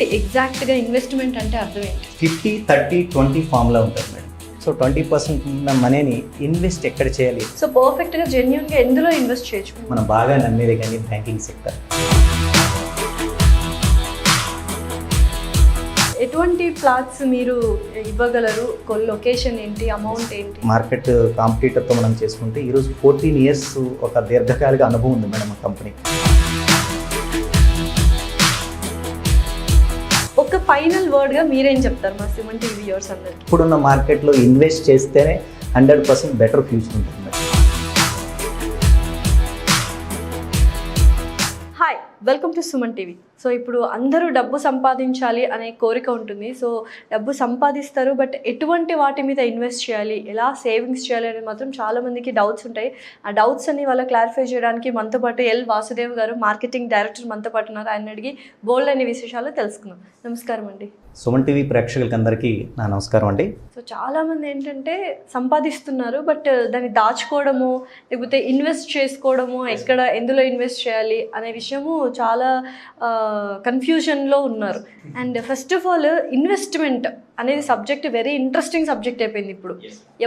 ఎగ్జాక్ట్‌గా ఇన్వెస్ట్‌మెంట్ అంటే అర్థం ఏంటి? 50-30-20 ఫార్ములా ఉంటుంది మేడం. సో 20% ఉన్న మనీని ఇన్వెస్ట్ ఎక్కడ చేయాలి? సో పర్ఫెక్ట్‌గా జెన్యూన్‌గా ఎందులో ఇన్వెస్ట్ చేయొచ్చు? మనం బాగా నమ్మేది కానీ బ్యాంకింగ్ సెక్టర్. ఎటువంటి ఫ్లాట్స్ మీరు ఇవ్వగలరు? లొకేషన్ ఏంటి? అమౌంట్ ఏంటి? మార్కెట్ కాంపిటీటర్తో మనం చేసుకుంటే ఈరోజు 14 ఇయర్స్ ఒక దీర్ఘకాలిక అనుభవం ఉంది మేడం మా కంపెనీ. ఒక ఫైనల్ వర్డ్‌గా మీరేం చెప్తారు మా సుమన్ టీవీ వ్యూవర్స్ అందరికి? ఇప్పుడున్న మార్కెట్లో ఇన్వెస్ట్ చేస్తేనే 100% బెటర్ ఫ్యూచర్ ఉంటుంది madam. Hi, welcome to Suman TV. So ఇప్పుడు అందరూ డబ్బు సంపాదించాలి అనే కోరిక ఉంటుంది. సో డబ్బు సంపాదిస్తారు, బట్ ఎటువంటి వాటి మీద ఇన్వెస్ట్ చేయాలి, ఎలా సేవింగ్స్ చేయాలి అనేది మాత్రం చాలామందికి డౌట్స్ ఉంటాయి. ఆ డౌట్స్ అన్ని వాళ్ళ క్లారిఫై చేయడానికి మనతో పాటు ఎల్ వాసుదేవ్ గారు, మార్కెటింగ్ డైరెక్టర్ మనతో పాటు ఉన్నారు. ఆయన అడిగి బోల్డ్ అనే విశేషాలు తెలుసుకుందాం. నమస్కారం అండి. సుమన్ టీవీ ప్రేక్షకులకి అందరికీ నా నమస్కారం అండి. సో చాలామంది ఏంటంటే సంపాదిస్తున్నారు, బట్ దాన్ని దాచుకోవడము లేకపోతే ఇన్వెస్ట్ చేసుకోవడము, ఎక్కడ ఎందులో ఇన్వెస్ట్ చేయాలి అనే విషయము చాలా కన్ఫ్యూజన్లో ఉన్నారు. And first of all investment అనేది సబ్జెక్ట్ వెరీ ఇంట్రెస్టింగ్ సబ్జెక్ట్ అయిపోయింది. ఇప్పుడు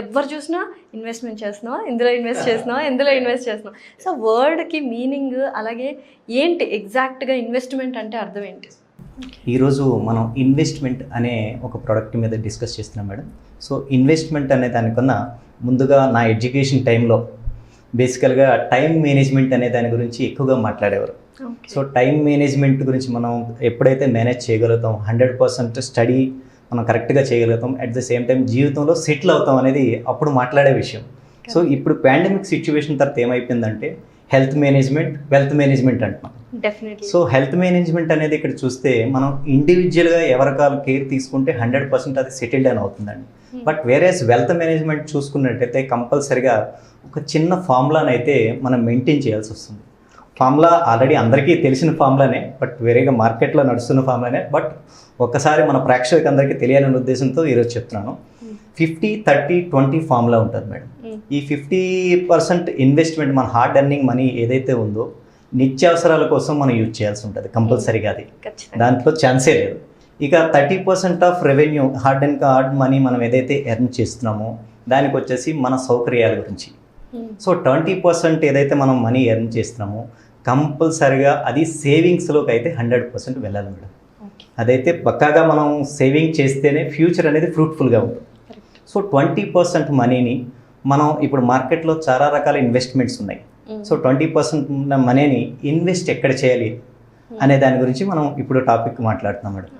ఎవరు చూసినా ఇన్వెస్ట్మెంట్ చేస్తున్నావా, ఇందులో ఇన్వెస్ట్ చేస్తున్నావా, ఎందులో ఇన్వెస్ట్ చేస్తున్నావా. సో వర్డ్కి మీనింగ్, అలాగే ఏంటి ఎగ్జాక్ట్గా ఇన్వెస్ట్మెంట్ అంటే అర్థం ఏంటి? ఈరోజు మనం ఇన్వెస్ట్మెంట్ అనే ఒక ప్రోడక్ట్ మీద డిస్కస్ చేస్తున్నాం మేడం. సో ఇన్వెస్ట్మెంట్ అనే దానికన్నా ముందుగా నా ఎడ్యుకేషన్ టైంలో బేసికల్గా టైం మేనేజ్మెంట్ అనే దాని గురించి ఎక్కువగా మాట్లాడేవారు. సో టైం మేనేజ్మెంట్ గురించి మనం ఎప్పుడైతే మేనేజ్ చేయగలుగుతాం, 100% స్టడీ మనం కరెక్ట్గా చేయగలుగుతాం, అట్ ద సేమ్ టైం జీవితంలో సెటిల్ అవుతాం అనేది అప్పుడు మాట్లాడే విషయం. సో ఇప్పుడు పాండమిక్ సిచ్యువేషన్ తర్వాత ఏమైపోయిందంటే హెల్త్ మేనేజ్మెంట్, వెల్త్ మేనేజ్మెంట్ అంటున్నాం. సో హెల్త్ మేనేజ్మెంట్ అనేది ఇక్కడ చూస్తే మనం ఇండివిజువల్గా ఎవరికాల కేర్ తీసుకుంటే 100% అది సెటిల్డ్ అని అవుతుందండి. బట్ వేరేస్ వెల్త్ మేనేజ్మెంట్ చూసుకున్నట్టయితే కంపల్సరిగా ఒక చిన్న ఫార్ములాని అయితే మనం మెయింటైన్ చేయాల్సి వస్తుంది. ఫార్ములా ఆల్రెడీ అందరికీ తెలిసిన ఫార్ములానే, బట్ వేరేగా మార్కెట్లో నడుస్తున్న ఫార్ములానే, బట్ ఒక్కసారి మన ప్రేక్షకులకు అందరికీ తెలియాలనే ఉద్దేశంతో ఈరోజు చెప్తున్నాను. 50-30-20 ఫార్ములా ఉంటుంది మేడం. ఈ 50% ఇన్వెస్ట్మెంట్ మన హార్డ్ ఎర్నింగ్ మనీ ఏదైతే ఉందో నిత్యావసరాల కోసం మనం యూజ్ చేయాల్సి ఉంటుంది కంపల్సరీగా, అది దాంట్లో ఛాన్సే లేదు. ఇక 30% ఆఫ్ రెవెన్యూ హార్డ్ మనీ మనం ఏదైతే ఎర్న్ చేస్తున్నామో దానికి వచ్చేసి మన సౌకర్యాల గురించి. సో 20% ఏదైతే మనం మనీ ఎర్న్ చేస్తున్నామో కంపల్సరీగా అది సేవింగ్స్లోకి అయితే 100% వెళ్ళాలి మేడం. అదైతే పక్కాగా మనం సేవింగ్ చేస్తేనే ఫ్యూచర్ అనేది ఫ్రూట్ఫుల్గా ఉంటుంది. సో 20% మనీని మనం ఇప్పుడు మార్కెట్లో చాలా రకాల ఇన్వెస్ట్మెంట్స్ ఉన్నాయి. సో 20% ఉన్న మనీని ఇన్వెస్ట్ ఎక్కడ చేయాలి అనే దాని గురించి మనం ఇప్పుడు టాపిక్ మాట్లాడుతున్నాం మేడం.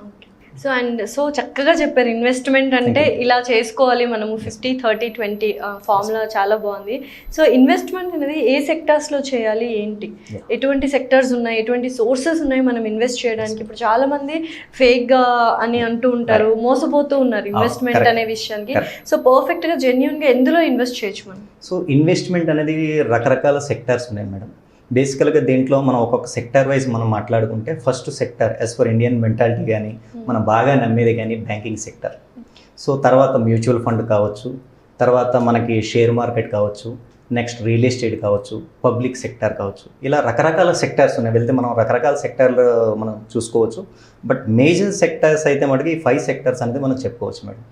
సో చక్కగా చెప్పారు. ఇన్వెస్ట్మెంట్ అంటే ఇలా చేసుకోవాలి మనము. 50-30-20 ఫార్ములా చాలా బాగుంది. సో ఇన్వెస్ట్మెంట్ అనేది ఏ సెక్టార్స్లో చేయాలి, ఏంటి, ఎటువంటి సెక్టార్స్ ఉన్నాయి, ఎటువంటి సోర్సెస్ ఉన్నాయి మనం ఇన్వెస్ట్ చేయడానికి? ఇప్పుడు చాలా మంది ఫేక్గా అని అంటూ ఉంటారు, మోసపోతూ ఉన్నారు ఇన్వెస్ట్మెంట్ అనే విషయానికి. సో పర్ఫెక్ట్గా జెన్యూన్గా ఎందులో ఇన్వెస్ట్ చేయొచ్చు మనం? సో ఇన్వెస్ట్మెంట్ అనేది రకరకాల సెక్టార్స్ ఉన్నాయి మేడం. బేసికల్గా దీంట్లో మనం ఒక్కొక్క సెక్టర్ వైజ్ మనం మాట్లాడుకుంటే first sector as for Indian mentality కానీ మనం బాగా నమ్మేది కానీ బ్యాంకింగ్ సెక్టర్. సో తర్వాత మ్యూచువల్ ఫండ్ కావచ్చు, తర్వాత మనకి షేర్ మార్కెట్ కావచ్చు, నెక్స్ట్ రియల్ ఎస్టేట్ కావచ్చు, పబ్లిక్ సెక్టర్ కావచ్చు, ఇలా రకరకాల సెక్టార్స్ ఉన్నాయి. వెళ్తే మనం రకరకాల సెక్టార్లు మనం చూసుకోవచ్చు. బట్ మేజర్ సెక్టార్స్ అయితే మనకి 5 సెక్టార్స్ అనేది మనం చెప్పుకోవచ్చు మేడం.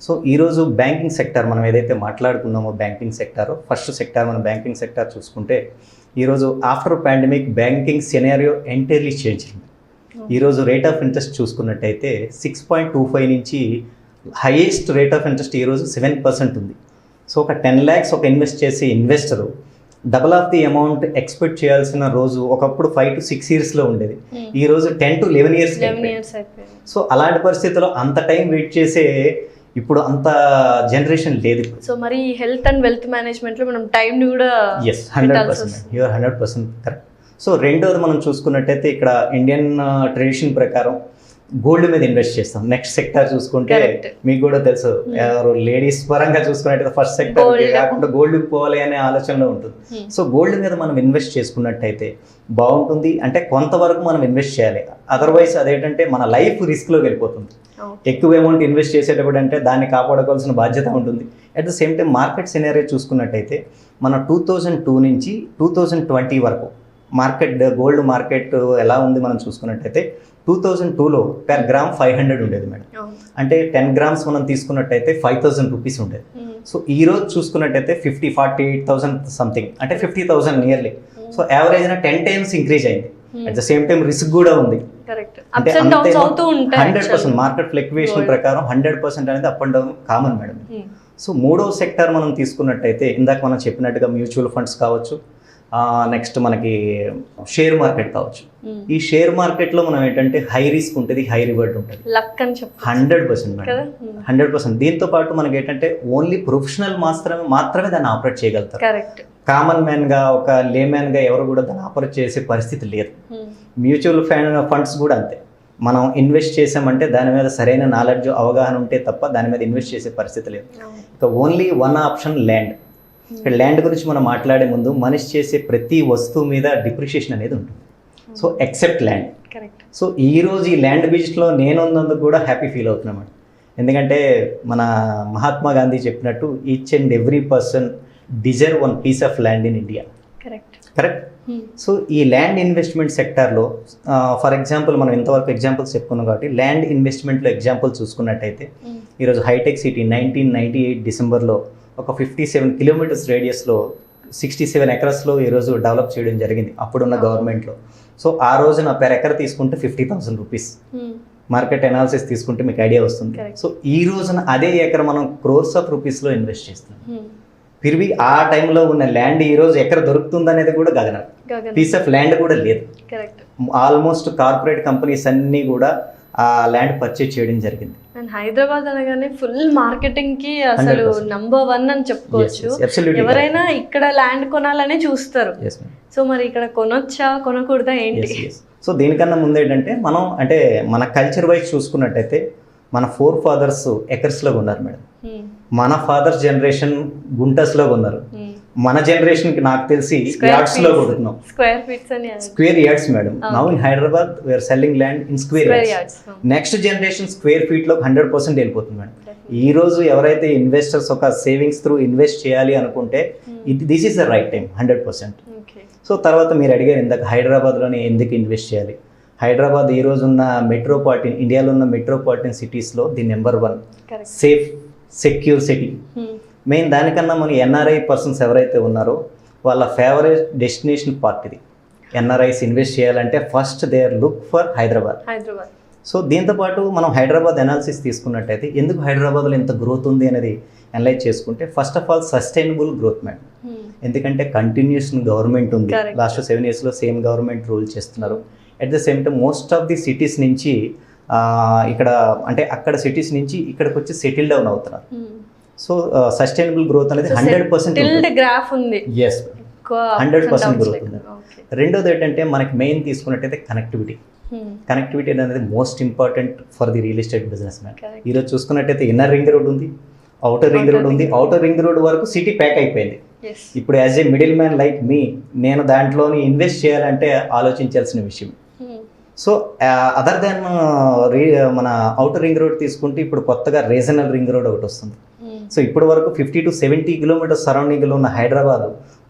సో ఈరోజు బ్యాంకింగ్ సెక్టర్ మనం ఏదైతే మాట్లాడుకున్నామో బ్యాంకింగ్ సెక్టార్, ఫస్ట్ సెక్టార్ మనం బ్యాంకింగ్ సెక్టార్ చూసుకుంటే ఈరోజు after pandemic banking scenario entirely change అయింది. ఈరోజు రేట్ ఆఫ్ ఇంట్రెస్ట్ చూసుకున్నట్టయితే 6.25 నుంచి హైయెస్ట్ రేట్ ఆఫ్ ఇంట్రెస్ట్ ఈరోజు 7% ఉంది. సో ఒక 10 lakhs ఒక ఇన్వెస్ట్ చేసే investor double of the amount expect చేయాల్సిన రోజు ఒకప్పుడు 5 to 6 yearsలో ఉండేది, ఈరోజు 10 to 11 years. సో అలాంటి పరిస్థితుల్లో అంత టైం వెయిట్ చేసే ఇప్పుడు అంత జనరేషన్ లేదు. సో మరి హెల్త్ అండ్ వెల్త్ మేనేజ్మెంట్లో మనం టైంని కూడా 100% యూఆర్ 100% కరెక్ట్. సో రెండోది మనం చూసుకున్నట్టయితే ఇక్కడ ఇండియన్ ట్రెడిషన్ ప్రకారం గోల్డ్ మీద ఇన్వెస్ట్ చేస్తాం. నెక్స్ట్ సెక్టర్ చూసుకుంటే మీకు కూడా తెలుసు, లేడీస్ పరంగా చూసుకున్నట్టయితే ఫస్ట్ సెక్టర్ కాకుండా గోల్డ్కి పోవాలి అనే ఆలోచనలో ఉంటుంది. సో గోల్డ్ మీద మనం ఇన్వెస్ట్ చేసుకున్నట్టయితే బాగుంటుంది. అంటే కొంతవరకు మనం ఇన్వెస్ట్ చేయాలి, అదర్వైజ్ అదేంటంటే మన లైఫ్ రిస్క్లోకి వెళ్ళిపోతుంది. ఎక్కువ అమౌంట్ ఇన్వెస్ట్ చేసేటప్పుడు అంటే దాన్ని కాపాడుకోవాల్సిన బాధ్యత ఉంటుంది. At the same time market scenario చూసుకున్నట్టయితే మన 2002 నుంచి 2020 వరకు మార్కెట్ గోల్డ్ మార్కెట్ ఎలా ఉంది మనం చూసుకున్నట్టయితే 2002లో per గ్రామ్ 500 ఉండేది మేడం. అంటే 10 grams మనం తీసుకున్నట్టయితే 5000 రూపీస్ ఉండేది. సో ఈ రోజు చూసుకున్నట్టయితే 48,000 సంథింగ్, అంటే 50,000 nearly. So average 10 times increase అయింది. At the same time risk కూడా ఉంది. అంటే 100% మార్కెట్ ఫ్లక్చుయేషన్ ప్రకారం 100% అనేది up and down common madam. So మూడో సెక్టార్ మనం తీసుకున్నట్టయితే ఇందాక మనం చెప్పినట్టుగా మ్యూచువల్ ఫండ్స్ కావచ్చు, నెక్స్ట్ మనకి షేర్ మార్కెట్ కావచ్చు. ఈ షేర్ మార్కెట్లో మనం ఏంటంటే హై రిస్క్ ఉంటుంది, హై రివార్డ్ ఉంటుంది. 100% మేడం, 100%. దీంతో పాటు మనకి ఏంటంటే ఓన్లీ ప్రొఫెషనల్ మాత్రమే దాన్ని ఆపరేట్ చేయగలుగుతారు. కామన్ మ్యాన్గా, ఒక లేమ్యాన్గా ఎవరు కూడా దాన్ని ఆపరేట్ చేసే పరిస్థితి లేదు. మ్యూచువల్ ఫండ్స్ కూడా అంతే. మనం ఇన్వెస్ట్ చేసామంటే దాని మీద సరైన నాలెడ్జ్, అవగాహన ఉంటే తప్ప దాని మీద ఇన్వెస్ట్ చేసే పరిస్థితి లేదు. ఇక ఓన్లీ వన్ ఆప్షన్ ల్యాండ్. ఇక్కడ ల్యాండ్ గురించి మనం మాట్లాడే ముందు మనిషి చేసే ప్రతి వస్తువు మీద డిప్రిషియేషన్ అనేది ఉంటుంది. So except land. సో ఈరోజు ఈ ల్యాండ్ బిజినెస్లో నేను ఉన్నందుకు కూడా హ్యాపీ ఫీల్ అవుతున్నాను. ఎందుకంటే మన మహాత్మా గాంధీ చెప్పినట్టు each and every person deserve one piece of land in India. Correct. So ఈ ల్యాండ్ ఇన్వెస్ట్మెంట్ సెక్టార్లో ఫర్ ఎగ్జాంపుల్ మనం ఇంతవరకు ఎగ్జాంపుల్స్ చెప్పుకున్నాం కాబట్టి ల్యాండ్ ఇన్వెస్ట్మెంట్లో ఎగ్జాంపుల్ చూసుకున్నట్టయితే ఈరోజు హైటెక్ సిటీ 1998 డిసెంబర్లో ఒక 57 కిలోమీటర్స్ రేడియస్లో 67 ఎకరస్లో ఈరోజు డెవలప్ చేయడం జరిగింది అప్పుడున్న గవర్నమెంట్లో. సో ఆ రోజున పెర్ ఎకర్ తీసుకుంటే 50,000 రూపీస్. మార్కెట్ అనాలిసిస్ తీసుకుంటే మీకు ఐడియా వస్తుంది. సో ఈ రోజున అదే ఎకర్ మనం క్రోర్స్ ఆఫ్ రూపీస్లో ఇన్వెస్ట్ చేస్తున్నాం. తిరిగి ఆ టైంలో ఉన్న ల్యాండ్ ఈ రోజు ఎక్కడ దొరుకుతుంది అనేది కూడా గగనం. పీస్ ఆఫ్ ల్యాండ్ కూడా లేదు. ఆల్మోస్ట్ కార్పొరేట్ కంపెనీస్ అన్నీ కూడా ఆ ల్యాండ్ పర్చేజ్ చేయడం జరిగింది. అండ్ హైదరాబాద్ అనగానే ఫుల్ మార్కెటింగ్ కి అసలు నంబర్ 1 అని చెప్పుకోవచ్చు. ఎవరైనా ఇక్కడ ల్యాండ్ కొనాలనే చూస్తారు. సో మరి ఇక్కడ కొనొచ్చా, కొనకూడదా, ఏంటి? సో దీనికన్నా ముందు ఏంటంటే మనం అంటే మన కల్చర్ వైజ్ చూసుకున్నట్టయితే మన ఫోర్ ఫాదర్స్ ఎకర్స్లో ఉన్నారు మేడం. మన ఫాదర్స్ జనరేషన్ గుంటస్లో ఉన్నారు. మన జనరేషన్కి నాకు తెలిసి యార్డ్స్లో కొడుతున్నాం. Square yards madam. Now in Hyderabad we are selling land in square yards. Next generation square ఫీట్లో 100% వెళ్ళిపోతుంది మేడం. ఈ రోజు ఎవరైతే ఇన్వెస్టర్స్ ఒక సేవింగ్స్ త్రూ ఇన్వెస్ట్ చేయాలి అనుకుంటే this is the right time 100%. So తర్వాత మీరు అడిగారు ఇందాక హైదరాబాద్లోనే ఎందుకు ఇన్వెస్ట్ చేయాలి. హైదరాబాద్ ఈ రోజు ఉన్న మెట్రోపాలిటన్, ఇండియాలో ఉన్న మెట్రోపాలిటన్ సిటీస్లో the number 1 safe secure city. Main దానికన్నా మన ఎన్ఆర్ఐ పర్సన్స్ ఎవరైతే ఉన్నారో వాళ్ళ ఫేవరెట్ డెస్టినేషన్ పార్ట్ ఇది. ఎన్ఆర్ఐస్ ఇన్వెస్ట్ చేయాలంటే first they are look for Hyderabad. So దీంతోపాటు మనం హైదరాబాద్ అనాలిసిస్ తీసుకున్నట్టయితే ఎందుకు హైదరాబాద్లో ఎంత గ్రోత్ ఉంది అనేది అనలైజ్ చేసుకుంటే first of all sustainable growth madam. ఎందుకంటే కంటిన్యూస్ గవర్నమెంట్ ఉంది. లాస్ట్ 7 yearsలో సేమ్ గవర్నమెంట్ రూల్ చేస్తున్నారు. At the same time most of the cities నుంచి ఇక్కడ అంటే అక్కడ సిటీస్ నుంచి ఇక్కడికి వచ్చి సెటిల్ డౌన్ అవుతున్నారు. సో సస్టైనబుల్ గ్రోత్ అనేది 100% గ్రాఫ్ ఉంది. ఎస్, 100% గ్రోత్ ఉంది. రెండోది ఏంటంటే మనకి మెయిన్ తీసుకున్నట్టయితే కనెక్టివిటీ. కనెక్టివిటీ అనేది most important for the real estate business man. ఈరోజు చూసుకున్నట్టయితే ఇన్నర్ రింగ్ రోడ్ ఉంది, అవుటర్ రింగ్ రోడ్ ఉంది. అవుటర్ రింగ్ రోడ్ వరకు సిటీ ప్యాక్ అయిపోయింది. ఇప్పుడు as a middle man like me, నేను దాంట్లోని ఇన్వెస్ట్ చేయాలంటే ఆలోచించాల్సిన విషయం. సో అదర్ దాన్ మన అవుటర్ రింగ్ రోడ్ తీసుకుంటే ఇప్పుడు కొత్తగా రీజనల్ రింగ్ రోడ్ ఒకటి వస్తుంది. సో ఇప్పటి వరకు 50 to 70 కిలోమీటర్స్ సరౌండింగ్లో ఉన్న హైదరాబాద్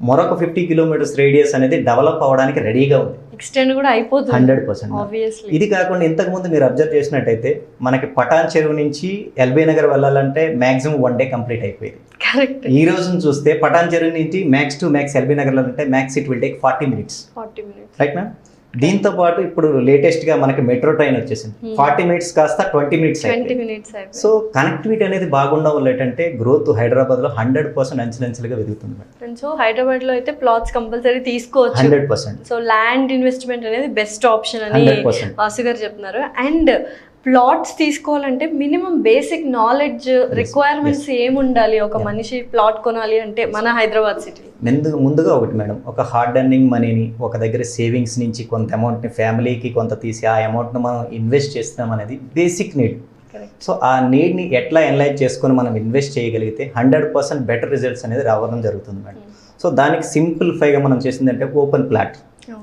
మరొక 50 kilometers రేడియస్ అనేది డెవలప్ అవ్వడానికి రెడీగా ఉంది. ఎక్స్టెండ్ కూడా అయిపోతుంది 100%. ఇది కాకుండా ఇంతకుముందు మీరు అబ్జర్వ్ చేసినట్టయితే మనకి పటాన్ చెరువు నుంచి ఎల్బీ నగర్ వెళ్ళాలంటే మ్యాక్సిమం 1 day కంప్లీట్ అయిపోయింది. ఈ రోజును చూస్తే పటాన్ చెరువు నుంచి max to max LB Nagar అంటే max it will take 40 minutes. Right ma'am. దీంతో పాటు ఇప్పుడు లేటెస్ట్గా మనకి మెట్రో ట్రైన్ వచ్చేసింది. 40 minutes కాస్త 20 minutes. సో కనెక్టివిటీ అనేది బాగుండడం వల్ల ఏంటంటే గ్రోత్ హైదరాబాద్లో 100% అంచెలంచెలుగా వెతుకుతుంది. సో హైదరాబాద్లో అయితే ప్లాట్స్ కంపల్సరీ తీసుకోవచ్చు 100%. సో ల్యాండ్ ఇన్వెస్ట్మెంట్ అనేది బెస్ట్ ఆప్షన్ అని వాసు గారు చెప్తున్నారు. అండ్ ప్లాట్స్ తీసుకోవాలంటే మినిమం బేసిక్ నాలెడ్జ్ రిక్వైర్మెంట్స్ ఏముండాలి ఒక మనిషి ప్లాట్ కొనాలి అంటే మన హైదరాబాద్ సిటీ? ముందుగా ఒకటి మేడం, ఒక హార్డ్ ఎర్నింగ్ మనీని ఒక దగ్గర సేవింగ్స్ నుంచి కొంత అమౌంట్ని ఫ్యామిలీకి కొంత తీసి ఆ అమౌంట్ని మనం ఇన్వెస్ట్ చేస్తున్నాం అనేది బేసిక్ నీడ్. సో ఆ నీడ్ని ఎట్లా ఎనలైజ్ చేసుకొని మనం ఇన్వెస్ట్ చేయగలిగితే 100% బెటర్ రిజల్ట్స్ అనేది రావడం జరుగుతుంది మేడం. సో దానికి సింప్లిఫైగా మనం చేసిందంటే ఓపెన్ ప్లాట్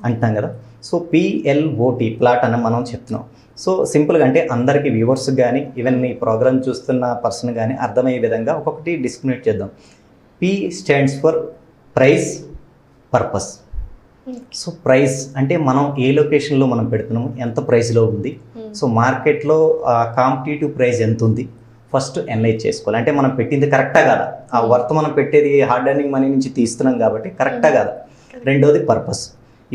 అంటున్నాం కదా. సో PLOT ప్లాట్ అని మనం చెప్తున్నాం. సో సింపుల్గా అంటే అందరికీ వ్యూవర్స్ కానీ ఈవెన్ ఈ ప్రోగ్రామ్ చూస్తున్న పర్సన్ కానీ అర్థమయ్యే విధంగా ఒక్కొక్కటి డిస్క్రిమినేట్ చేద్దాం. P stands for price, purpose. So price అంటే మనం ఏ లొకేషన్లో మనం పెడుతున్నాము, ఎంత ప్రైస్లో ఉంది, సో మార్కెట్లో కాంపిటేటివ్ ప్రైస్ ఎంత ఉంది ఫస్ట్ అనలైజ్ చేసుకోవాలి. అంటే మనం పెట్టింది కరెక్టా కాదా, ఆ వర్త్ మనం పెట్టేది హార్డ్ ఎర్నింగ్ మనీ నుంచి తీస్తున్నాం కాబట్టి కరెక్టా కాదా. రెండోది పర్పస్.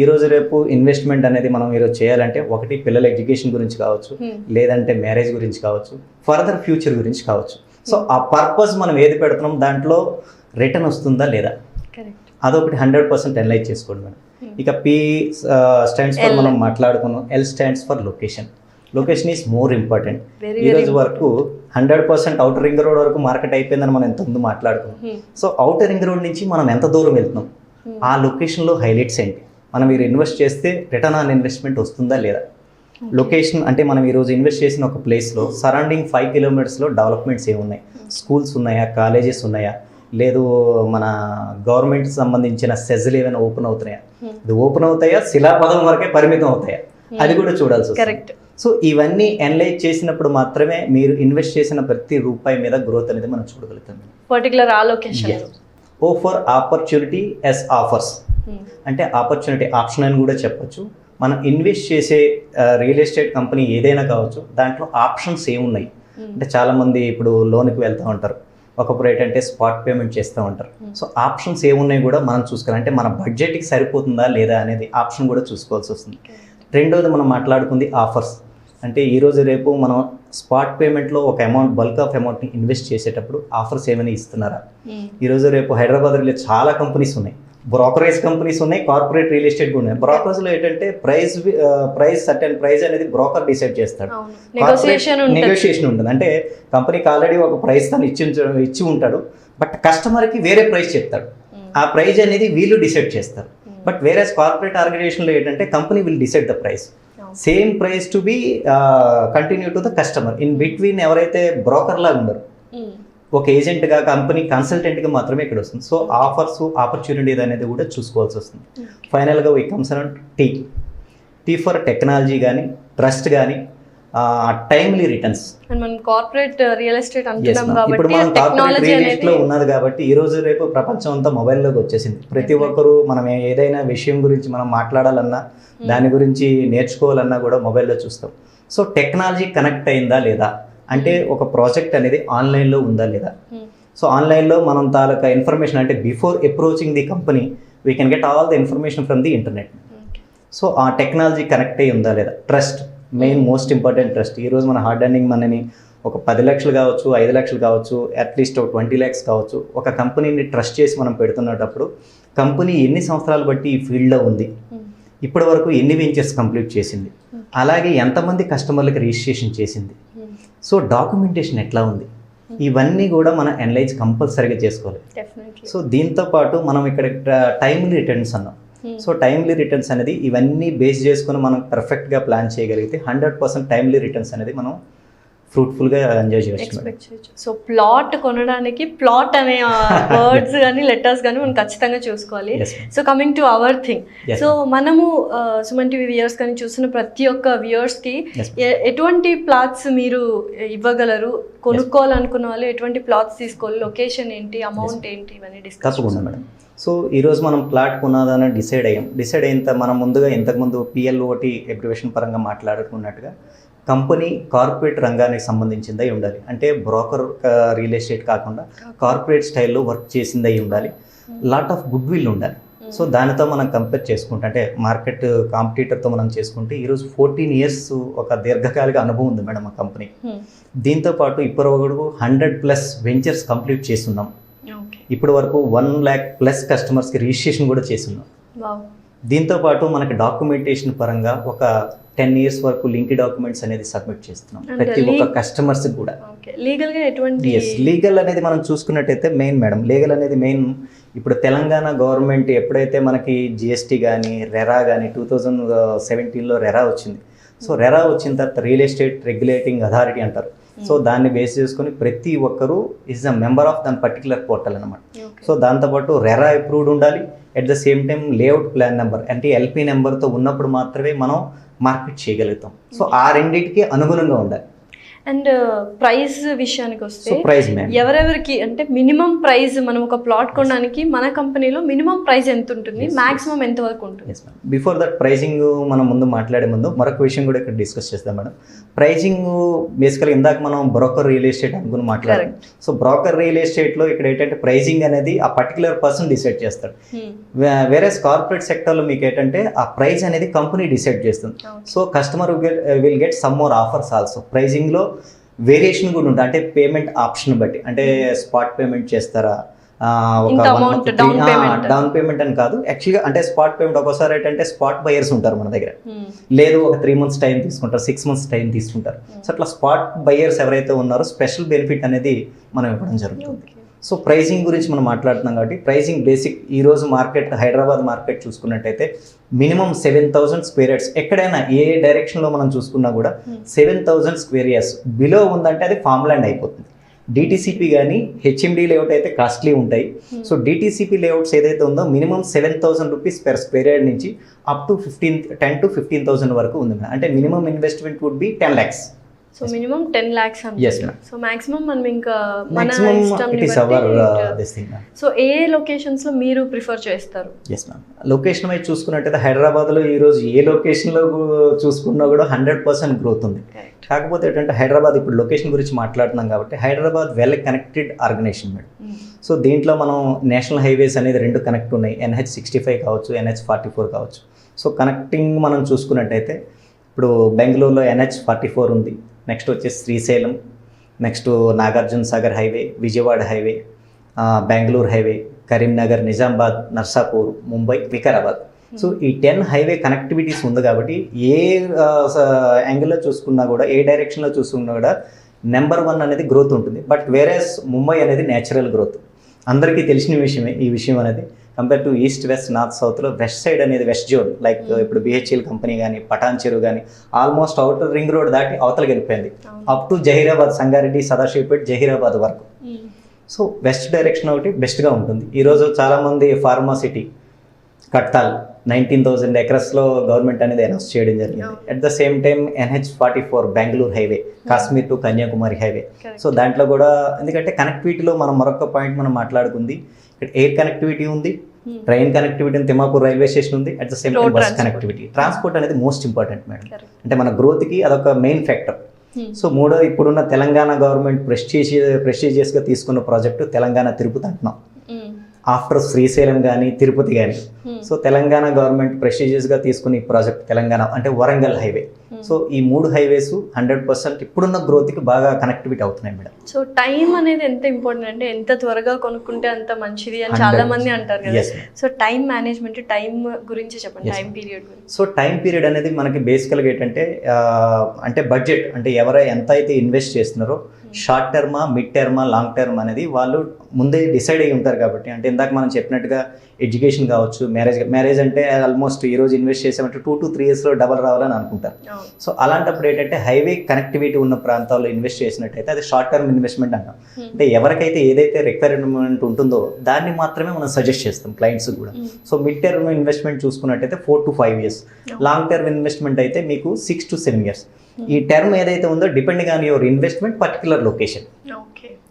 ఈరోజు రేపు ఇన్వెస్ట్మెంట్ అనేది మనం ఈరోజు చేయాలంటే ఒకటి పిల్లల ఎడ్యుకేషన్ గురించి కావచ్చు, లేదంటే మ్యారేజ్ గురించి కావచ్చు, ఫర్దర్ ఫ్యూచర్ గురించి కావచ్చు. సో ఆ పర్పస్ మనం ఏది పెడుతున్నాం దాంట్లో రిటర్న్ వస్తుందా లేదా అదొకటి 100% అనలైజ్ చేసుకోండి మేడం. ఇక P స్టాండ్స్ ఫర్ మనం మాట్లాడుకున్నాం, L stands for location. Location is more important. ఈ రోజు వరకు 100% అవుటర్ రింగ్ రోడ్ వరకు మార్కెట్ అయిపోయిందని మనం ఎంత ముందు మాట్లాడుకున్నాం. సో అవుటర్ రింగ్ రోడ్ నుంచి మనం ఎంత దూరం వెళ్తున్నాం, ఆ లొకేషన్లో హైలైట్స్ ఏంటి, మనం మీరు ఇన్వెస్ట్ చేస్తే రిటర్న్ ఆన్ ఇన్వెస్ట్మెంట్ వస్తుందా లేదా. లొకేషన్ అంటే మనం ఈరోజు ఇన్వెస్ట్ చేసిన ఒక ప్లేస్లో సరౌండింగ్ 5 కిలోమీటర్స్లో డెవలప్మెంట్స్ ఏమున్నాయి, స్కూల్స్ ఉన్నాయా, కాలేజెస్ ఉన్నాయా, లేదు మన గవర్నమెంట్ సంబంధించిన సెజ్లు ఏమైనా ఓపెన్ అవుతున్నాయా, ఇది ఓపెన్ అవుతాయా, శిలాపదం వరకే పరిమితం అవుతాయా, అది కూడా చూడాల్సి వస్తుంది. సో ఇవన్నీ అనలైజ్ చేసినప్పుడు మాత్రమే మీరు ఇన్వెస్ట్ చేసిన ప్రతి రూపాయి మీద గ్రోత్ అనేది మనం చూడగలుగుతాం. Particular allocation. O for opportunity S offers అంటే ఆపర్చునిటీ ఆప్షన్ అని కూడా చెప్పొచ్చు. మనం ఇన్వెస్ట్ చేసే రియల్ ఎస్టేట్ కంపెనీ ఏదైనా కావచ్చు, దాంట్లో ఆప్షన్స్ ఏమున్నాయి అంటే చాలామంది ఇప్పుడు లోన్కి వెళ్తూ ఉంటారు, ఒకప్పుడు ఏంటంటే స్పాట్ పేమెంట్ చేస్తూ ఉంటారు. సో ఆప్షన్స్ ఏమున్నాయి కూడా మనం చూసుకోవాలి. అంటే మన బడ్జెట్కి సరిపోతుందా లేదా అనేది ఆప్షన్ కూడా చూసుకోవాల్సి వస్తుంది. రెండోది మనం మాట్లాడుకుంది ఆఫర్స్. అంటే ఈరోజు రేపు మనం స్పాట్ పేమెంట్లో ఒక అమౌంట్, బల్క్ ఆఫ్ అమౌంట్ని ఇన్వెస్ట్ చేసేటప్పుడు ఆఫర్స్ ఏమైనా ఇస్తున్నారా. ఈరోజు రేపు హైదరాబాద్లో చాలా కంపెనీస్ ఉన్నాయి, బ్రోకరేజ్ కంపెనీస్ ఉన్నాయి, కార్పొరేట్ రియల్ ఎస్టేట్ కూడా ఉన్నాయి. బ్రోకర్స్లో ఏంటంటే ప్రైస్ సర్టెన్ ప్రైస్ అనేది బ్రోకర్ డిసైడ్ చేస్తాడు, నెగోషియేషన్ ఉంటుంది. అంటే కంపెనీకి ఆల్రెడీ ఒక ప్రైస్ తను ఇచ్చి ఉంటాడు, బట్ కస్టమర్కి వేరే ప్రైస్ చెప్తాడు, ఆ ప్రైస్ అనేది వీళ్ళు డిసైడ్ చేస్తారు. బట్ వేరే కార్పొరేట్ ఆర్గనైజేషన్లో ఏంటంటే company will decide the price, same price to be continue to the customer. In between ఎవరైతే బ్రోకర్ లాగా ఉండరు, ఒక ఏజెంట్గా కంపెనీ కన్సల్టెంట్గా మాత్రమే ఇక్కడ వస్తుంది. సో ఆఫర్స్ ఆపర్చునిటీస్ అనేది కూడా చూసుకోవాల్సి వస్తుంది. ఫైనల్గా we comes around tea for technology కానీ, ట్రస్ట్ కానీ, టైమ్లీ రిటర్న్స్. మనం కార్పొరేట్ రియల్ ఎస్టేట్ అంటున్నాం ఇప్పుడు మనం కార్పొరేట్ రియల్ ఎస్టేట్లో ఉన్నది కాబట్టి ఈ రోజు రేపు ప్రపంచం అంతా మొబైల్లోకి వచ్చేసింది. ప్రతి ఒక్కరు మనం ఏదైనా విషయం గురించి మనం మాట్లాడాలన్నా, దాని గురించి నేర్చుకోవాలన్నా కూడా మొబైల్లో చూస్తాం. సో టెక్నాలజీ కనెక్ట్ అయిందా లేదా అంటే ఒక ప్రాజెక్ట్ అనేది ఆన్లైన్లో ఉందా లేదా. సో ఆన్లైన్లో మనం తాలూకా ఇన్ఫర్మేషన్ అంటే before approaching the company we can get all the information from the internet. So ఆ టెక్నాలజీ కనెక్ట్ అయ్యి ఉందా లేదా. Trust main most important. Trust ఈరోజు మన హార్డ్ ఎర్నింగ్ మనని ఒక 10 లక్షలు కావచ్చు, 5 లక్షలు కావచ్చు, అట్లీస్ట్ ఒక 20 lakhs కావచ్చు, ఒక కంపెనీని ట్రస్ట్ చేసి మనం పెడుతున్నప్పుడు కంపెనీ ఎన్ని సంవత్సరాలు బట్టి ఈ ఫీల్డ్లో ఉంది, ఇప్పటి వరకు ఎన్ని వెంచర్స్ కంప్లీట్ చేసింది, అలాగే ఎంతమంది కస్టమర్లకు రిజిస్ట్రేషన్ చేసింది, సో డాక్యుమెంటేషన్ ఎట్లా ఉంది, ఇవన్నీ కూడా మనం అనలైజ్ కంపల్సరీగా చేసుకోవాలి. సో దీంతో పాటు మనం ఇక్కడ టైమ్లీ రిటర్న్స్ అన్నాం. సో టైమ్లీ రిటర్న్స్ అనేది ఇవన్నీ బేస్ చేసుకుని మనం పర్ఫెక్ట్గా ప్లాన్ చేయగలిగితే 100% టైమ్లీ రిటర్న్స్ అనేది మనం ఫ్రూట్ఫుల్గా ఎంజాయ్ చేయవచ్చు. సో ప్లాట్ కొనడానికి ప్లాట్ అనే వర్డ్స్ కానీ లెటర్స్ కానీ మనం ఖచ్చితంగా చూసుకోవాలి. So coming to our thing, so మనము సుమన్ టీవీ వ్యూయర్స్ కానీ చూస్తున్న ప్రతి ఒక్క వ్యూయర్స్కి ఎటువంటి ప్లాట్స్ మీరు ఇవ్వగలరు, కొనుక్కోవాలనుకున్న వాళ్ళు ఎటువంటి ప్లాట్స్ తీసుకోవాలి, లొకేషన్ ఏంటి, అమౌంట్ ఏంటి, ఇవన్నీ డిస్కస్. తప్పకుండా మేడం. సో ఈరోజు మనం ప్లాట్ కొనాలని డిసైడ్ అయిన మనం ముందుగా ఇంతకుముందు PLOT అబ్రివేషన్ పరంగా మాట్లాడుకున్నట్టుగా కంపెనీ కార్పొరేట్ రంగానికి సంబంధించిందై ఉండాలి. అంటే బ్రోకర్ రియల్ ఎస్టేట్ కాకుండా కార్పొరేట్ స్టైల్లో వర్క్ చేసిందై ఉండాలి. లాట్ ఆఫ్ గుడ్ విల్ ఉండాలి. సో దానితో మనం కంపేర్ చేసుకుంటే అంటే మార్కెట్ కాంపిటీటర్తో మనం చేసుకుంటే ఈరోజు 14 years ఒక దీర్ఘకాలిక అనుభవం ఉంది మేడం ఆ కంపెనీ. దీంతో పాటు ఇప్పటి వరకు 100+ వెంచర్స్ కంప్లీట్ చేస్తున్నాం. ఇప్పటి వరకు 1 lakh+ కస్టమర్స్కి రిజిస్ట్రేషన్ కూడా చేస్తున్నాం. దీంతో పాటు మనకి డాక్యుమెంటేషన్ పరంగా ఒక 10 years వరకు లింక్ డాక్యుమెంట్స్ అనేది సబ్మిట్ చేస్తున్నాం ప్రతి ఒక్క కస్టమర్స్కి కూడా. లీగల్గా ఎటువంటి లీగల్ అనేది మనం చూసుకున్నట్టయితే మెయిన్ మేడం, లీగల్ అనేది మెయిన్. ఇప్పుడు తెలంగాణ గవర్నమెంట్ ఎప్పుడైతే మనకి GST కానీ రెరా కానీ 2017లో రెరా వచ్చింది. సో రెరా వచ్చిన తర్వాత రియల్ ఎస్టేట్ రెగ్యులేటింగ్ అథారిటీ అంటారు. సో దాన్ని బేస్ చేసుకొని ప్రతి ఒక్కరూ ఈజ్ అ మెంబర్ ఆఫ్ దాని పర్టికులర్ పోర్టల్ అనమాట. సో దాంతోపాటు రెరా అప్రూవ్డ్ ఉండాలి, at the same time layout plan number అంటే LP నెంబర్తో ఉన్నప్పుడు మాత్రమే మనం మార్కెట్ చేయగలుగుతాం. సో ఆ రెండింటికి అనుగుణంగా ఉండాలి. అండ్ ప్రైస్ విషయానికి సో వస్తే ప్రైస్ మ్యామ్, ఎవరెవరికి అంటే మినిమం ప్రైస్ మనం ఒక ప్లాట్ కొనడానికి మన కంపెనీలో మినిమం ప్రైస్ ఎంత ఉంటుంది, మాక్సిమం ఎంత వరకు ఉంటుంది? Yes ma'am. Before that pricing మనం ముందు మాట్లాడే ముందు మరొక విషయం కూడా ఇక్కడ డిస్కస్ చేస్తాం మేడం. ప్రైజింగ్ బేసికల్గా ఇందాక మనం బ్రోకర్ రియల్ ఎస్టేట్ అనుకుని మాట్లాడాం. సో బ్రోకర్ రియల్ ఎస్టేట్లో ఇక్కడ ఏంటంటే ప్రైజింగ్ అనేది ఆ పర్టికులర్ పర్సన్ డిసైడ్ చేస్తాడు. వేరే కార్పొరేట్ సెక్టర్లో మీకు ఏంటంటే ఆ ప్రైస్ అనేది కంపెనీ డిసైడ్ చేస్తుంది. So customer will get some more offers also. ప్రైజింగ్లో వేరియేషన్ కూడా ఉంటుంది, అంటే పేమెంట్ ఆప్షన్ బట్టి, అంటే స్పాట్ పేమెంట్ చేస్తారా, డౌన్ పేమెంట్ అని కాదు యాక్చువల్గా, అంటే స్పాట్ పేమెంట్ ఒక్కోసారి ఏంటంటే స్పాట్ బయర్స్ ఉంటారు మన దగ్గర, లేదు ఒక 3 months టైం తీసుకుంటారు, 6 months టైం తీసుకుంటారు. సో అట్లా స్పాట్ బయర్స్ ఎవరైతే ఉన్నారో స్పెషల్ బెనిఫిట్ అనేది మనం ఇవ్వడం జరుగుతుంది. సో ప్రైజింగ్ గురించి మనం మాట్లాడుతున్నాం కాబట్టి ప్రైజింగ్ బేసిక్ ఈరోజు మార్కెట్, హైదరాబాద్ మార్కెట్ చూసుకున్నట్టయితే మినిమం 7,000 స్క్వేర్ యార్డ్స్, ఎక్కడైనా ఏ డైరెక్షన్లో మనం చూసుకున్నా కూడా 7,000 స్క్వేర్ యార్డ్స్ బిలో ఉందంటే అది ఫామ్ ల్యాండ్ అయిపోతుంది. డిటీసీపీ కానీ హెచ్ఎండి లేఅవుట్ అయితే కాస్ట్లీ ఉంటాయి. సో డిటీసీపీ లేఅవుట్స్ ఏదైతే ఉందో minimum 7,000 rupees per square yard నుంచి అప్ టు 10 to 15,000 వరకు ఉంది. అంటే minimum investment would be 10 lakhs. So minimum 10 lakhs అంటే. Yes ma'am. సో మాక్సిమం మనం ఇంకా మన maximum ఇష్టం it is our this thing ma'am. So A locations లో మీరు ప్రిఫర్ చేస్తారు? Yes ma'am. లొకేషన్ వైజ్ చూసుకున్నట్టయితే హైదరాబాద్లో ఈరోజు ఏ లొకేషన్లో చూసుకున్నా కూడా 100% గ్రోత్ ఉంది. కాకపోతే ఏంటంటే హైదరాబాద్ ఇప్పుడు లొకేషన్ గురించి మాట్లాడుతున్నాం కాబట్టి Hyderabad well connected organisation madam. So దీంట్లో మనం నేషనల్ హైవేస్ అనేది 2 కనెక్ట్ ఉన్నాయి, NH65 కావచ్చు, NH44 కావచ్చు. సో కనెక్టింగ్ మనం చూసుకున్నట్టయితే ఇప్పుడు బెంగళూరులో NH44 ఉంది, నెక్స్ట్ వచ్చేసి Srisailam, next Nagarjuna Sagar highway, Vijayawada highway, Bengaluru highway, Karimnagar, Nizamabad, Narsapur, Mumbai, Vikarabad. So ఈ 10 హైవే కనెక్టివిటీస్ ఉంది కాబట్టి ఏ యాంగిల్లో చూసుకున్నా కూడా, ఏ డైరెక్షన్లో చూసుకున్నా కూడా నెంబర్ 1 అనేది గ్రోత్ ఉంటుంది. బట్ వేరేస్ ముంబై అనేది న్యాచురల్ గ్రోత్, అందరికీ తెలిసిన విషయమే ఈ విషయం అనేది. Compare to east, west, north, సౌత్లో వెస్ట్ సైడ్ అనేది వెస్ట్ జోన్, లైక్ ఇప్పుడు BHEL కంపెనీ కానీ, పటాన్ చెరువు కానీ ఆల్మోస్ట్ అవుటర్ రింగ్ రోడ్ దాటి అవతలకి వెళ్ళిపోయింది, అప్ టు జహీరాబాద్, సంగారెడ్డి, సదాశివపేట్, జహీరాబాద్ వరకు. సో వెస్ట్ డైరెక్షన్ ఒకటి బెస్ట్గా ఉంటుంది. ఈరోజు చాలామంది ఫార్మాసిటీ కట్టాల్ 19,000 acresలో గవర్నమెంట్ అనేది అనౌన్స్ చేయడం జరిగింది. At the same time NH44 Bengaluru highway, Kashmir to Kanyakumari highway. So దాంట్లో కూడా ఎందుకంటే కనెక్టివిటీలో మనం మరొక పాయింట్ మనం మాట్లాడుకుంది, ఇక్కడ ఎయిర్ కనెక్టివిటీ ఉంది, ట్రైన్ కనెక్టివిటీ ఉంది, తిమ్మాపూర్ రైల్వే స్టేషన్ ఉంది, at the same time bus connectivity. Transport అనేది మోస్ట్ ఇంపార్టెంట్ మేడం, అంటే మన గ్రోత్కి అదొక మెయిన్ ఫ్యాక్టర్. సో మూడో ఇప్పుడున్న తెలంగాణ గవర్నమెంట్ ప్రెస్టీజియస్గా తీసుకున్న ప్రాజెక్టు తెలంగాణ తిరుపతి అంటున్నాం, ఆఫ్టర్ శ్రీశైలం కానీ తిరుపతి కానీ. సో తెలంగాణ గవర్నమెంట్ ప్రెస్టీజియస్గా తీసుకుని ఈ ప్రాజెక్ట్ తెలంగాణ అంటే వరంగల్ హైవే. సో ఈ 3 హైవేస్ 100% ఇప్పుడున్న గ్రోత్కి బాగా కనెక్టివిటీ అవుతున్నాయి మేడం. సో టైం అనేది ఎంత ఇంపార్టెంట్ అంటే ఎంత త్వరగా కొనుక్కుంటే అంత మంచిది అని చాలా మంది అంటారు కదా. సో టైం మేనేజ్మెంట్, టైం గురించి చెప్పండి, టైం పీరియడ్ గురించి. సో టైం పీరియడ్ అనేది మనకి బేసికల్గా ఏంటంటే అంటే బడ్జెట్, అంటే ఎవరు ఎంత అయితే ఇన్వెస్ట్ చేస్తున్నారో షార్ట్ టర్మా, మిడ్ టర్మా, లాంగ్ టర్మ్ అనేది వాళ్ళు ముందే డిసైడ్ అయ్యి ఉంటారు కాబట్టి. అంటే ఇందాక మనం చెప్పినట్టుగా ఎడ్యుకేషన్ కావచ్చు, మ్యారేజ్ అంటే ఆల్మోస్ట్ ఈరోజు ఇన్వెస్ట్ చేసామంటే 2 to 3 yearsలో డబల్ రావాలని అనుకుంటారు. సో అలాంటప్పుడు ఏంటంటే హైవే కనెక్టివిటీ ఉన్న ప్రాంతాల్లో ఇన్వెస్ట్ చేసినట్టయితే అది షార్ట్ టర్మ్ ఇన్వెస్ట్మెంట్ అంటాం. అంటే ఎవరికైతే ఏదైతే రిక్వైర్మెంట్ ఉంటుందో దాన్ని మాత్రమే మనం సజెస్ట్ చేస్తాం క్లయింట్స్ కూడా. సో మిడ్ టర్మ్ ఇన్వెస్ట్మెంట్ చూసుకున్నట్టయితే 4 to 5 years, long term investment అయితే మీకు 6 to 7 years. ఈ టర్మ్ ఏదైతే ఉందో depending on your investment particular location.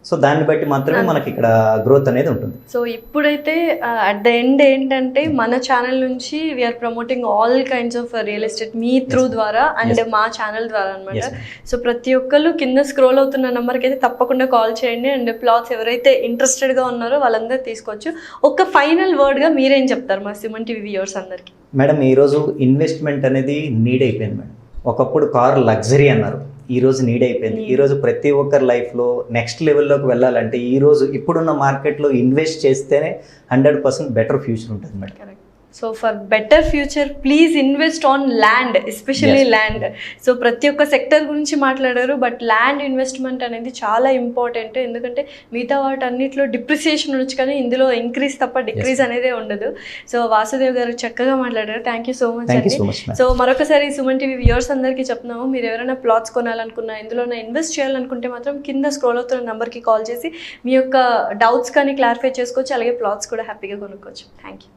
So దాన్ని బట్టి మాత్రమే మనకి ఇక్కడ గ్రోత్ అనేది ఉంటుంది. సో ఇప్పుడైతే అట్ ద ఎండ్ ఏంటంటే మన ఛానల్ నుంచి we're promoting all kinds of real estate మీ త్రూ ద్వారా అండ్ మా ఛానల్ ద్వారా అనమాట. సో ప్రతి ఒక్కళ్ళు కింద స్క్రోల్ అవుతున్న నెంబర్కి అయితే తప్పకుండా కాల్ చేయండి. అండ్ ప్లాట్స్ ఎవరైతే ఇంట్రెస్టెడ్గా ఉన్నారో వాళ్ళందరూ తీసుకోవచ్చు. ఒక ఫైనల్ వర్డ్గా మీరేం చెప్తారు మా సుమన్ టీవీ వ్యూవర్స్ అందరికీ? మేడం, ఈరోజు ఇన్వెస్ట్మెంట్ అనేది నీడ్ అయిపోయింది మేడం. ఒకప్పుడు కార్ లగ్జరీ అన్నారు, ఈరోజు నీడ్ అయిపోయింది. ఈరోజు ప్రతి ఒక్కరి లైఫ్లో నెక్స్ట్ లెవెల్లోకి వెళ్ళాలంటే ఈరోజు ఇప్పుడున్న మార్కెట్లో ఇన్వెస్ట్ చేస్తేనే 100% బెటర్ ఫ్యూచర్ ఉంటుంది madam. So for better future please invest on land, especially land. So ప్రతి ఒక్క సెక్టర్ గురించి మాట్లాడారు, బట్ ల్యాండ్ ఇన్వెస్ట్మెంట్ అనేది చాలా ఇంపార్టెంట్. ఎందుకంటే మిగతా వాటన్నిటిలో డిప్రిసియేషన్ ఉండొచ్చు కానీ ఇందులో ఇంక్రీజ్ తప్ప డిక్రీజ్ అనేది ఉండదు. సో వాసుదేవ్ గారు చక్కగా మాట్లాడారు, థ్యాంక్ యూ సో మచ్ అండి. సో మరొకసారి సుమన్ టీవీ వ్యూవర్స్ అందరికీ చెప్తున్నాము, మీరు ఎవరైనా ప్లాట్స్ కొనాలనుకున్నా, ఇందులోనే ఇన్వెస్ట్ చేయాలనుకుంటే మాత్రం కింద స్క్రోల్ అవుతున్న నెంబర్కి కాల్ చేసి మీ యొక్క డౌట్స్ కానీ క్లారిఫై చేసుకోవచ్చు, అలాగే ప్లాట్స్ కూడా హ్యాపీగా కొనుక్కోవచ్చు. Thank you.